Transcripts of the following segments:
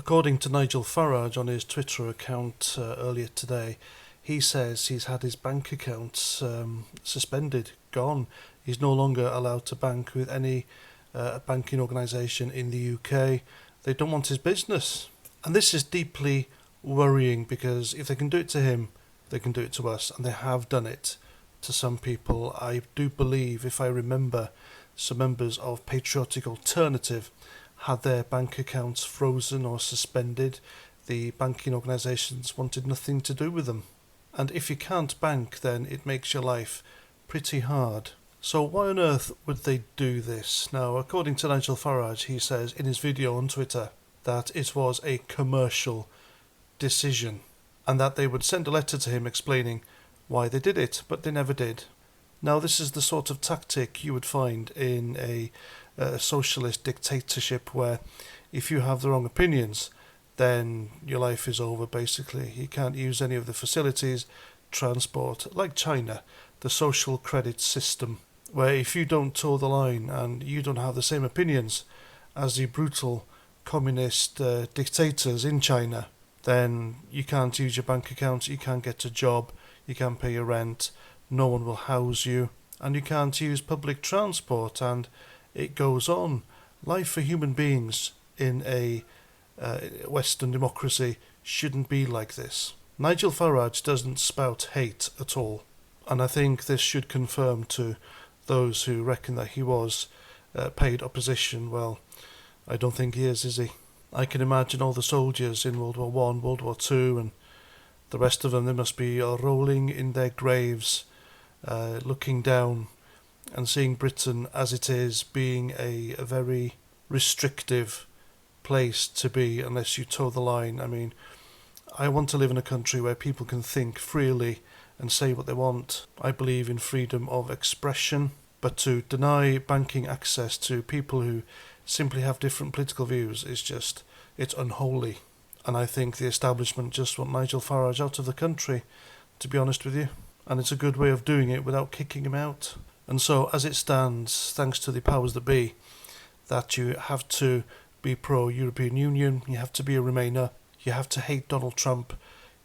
According to Nigel Farage on his Twitter account earlier today, he says he's had his bank accounts suspended, gone. He's no longer allowed to bank with any banking organisation in the UK. They don't want his business. And this is deeply worrying, because if they can do it to him, they can do it to us. And they have done it to some people. I do believe, if I remember, some members of Patriotic Alternative had their bank accounts frozen or suspended. The banking organisations wanted nothing to do with them. And if you can't bank, then it makes your life pretty hard. So why on earth would they do this? Now, according to Nigel Farage, he says in his video on Twitter that it was a commercial decision and that they would send a letter to him explaining why they did it, but they never did. Now, this is the sort of tactic you would find in a socialist dictatorship, where if you have the wrong opinions, then your life is over, basically. You can't use any of the facilities, transport, like China, the social credit system, where if you don't toe the line and you don't have the same opinions as the brutal communist dictators in China, then you can't use your bank account, you can't get a job, you can't pay your rent, no one will house you, and you can't use public transport, and it goes on. Life for human beings in a Western democracy shouldn't be like this. Nigel Farage doesn't spout hate at all, and I think this should confirm to those who reckon that he was paid opposition. Well, I don't think he is he? I can imagine all the soldiers in World War I, World War II, and the rest of them, they must be rolling in their graves, looking down and seeing Britain as it is being a very restrictive place to be unless you toe the line. I mean, I want to live in a country where people can think freely and say what they want. I believe in freedom of expression, but to deny banking access to people who simply have different political views is just, it's unholy. And I think the establishment just want Nigel Farage out of the country, to be honest with you. And it's a good way of doing it without kicking him out. And so, as it stands, thanks to the powers that be, that you have to be pro-European Union, you have to be a Remainer, you have to hate Donald Trump,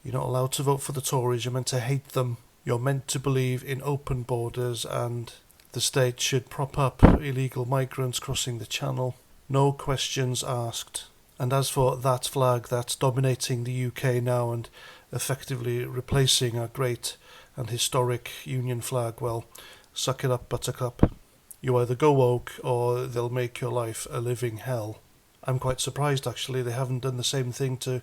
you're not allowed to vote for the Tories, you're meant to hate them, you're meant to believe in open borders, and the state should prop up illegal migrants crossing the channel. No questions asked. And as for that flag that's dominating the UK now and effectively replacing our great and historic Union flag, well, suck it up, buttercup. You either go woke or they'll make your life a living hell. I'm quite surprised, actually, they haven't done the same thing to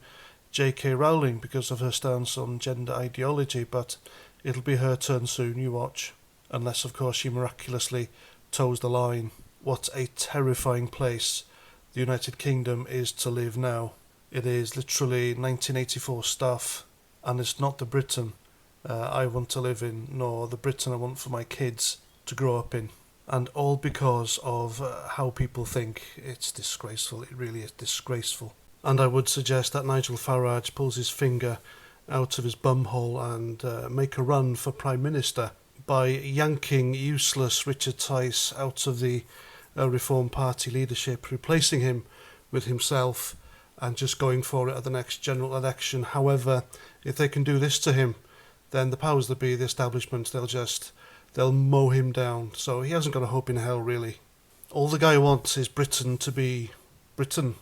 J.K. Rowling because of her stance on gender ideology, but it'll be her turn soon, you watch. Unless, of course, she miraculously toes the line. What a terrifying place the United Kingdom is to live now. It is literally 1984 stuff, and it's not the Britain I want to live in, nor the Britain I want for my kids to grow up in. And all because of how people think. It's disgraceful, it really is disgraceful. And I would suggest that Nigel Farage pulls his finger out of his bumhole and make a run for Prime Minister by yanking useless Richard Tice out of the Reform Party leadership, replacing him with himself and just going for it at the next general election. However, if they can do this to him, then the powers that be, the establishment, they'll mow him down. So he hasn't got a hope in hell, really. All the guy wants is Britain to be Britain.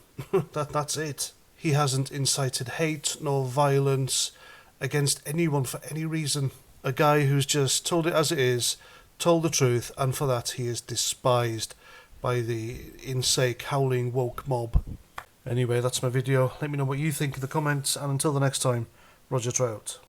That's it. He hasn't incited hate nor violence against anyone for any reason. A guy who's just told it as it is, told the truth, and for that he is despised by the insane, howling woke mob. Anyway, that's my video. Let me know what you think in the comments, and until the next time, Roger Trout.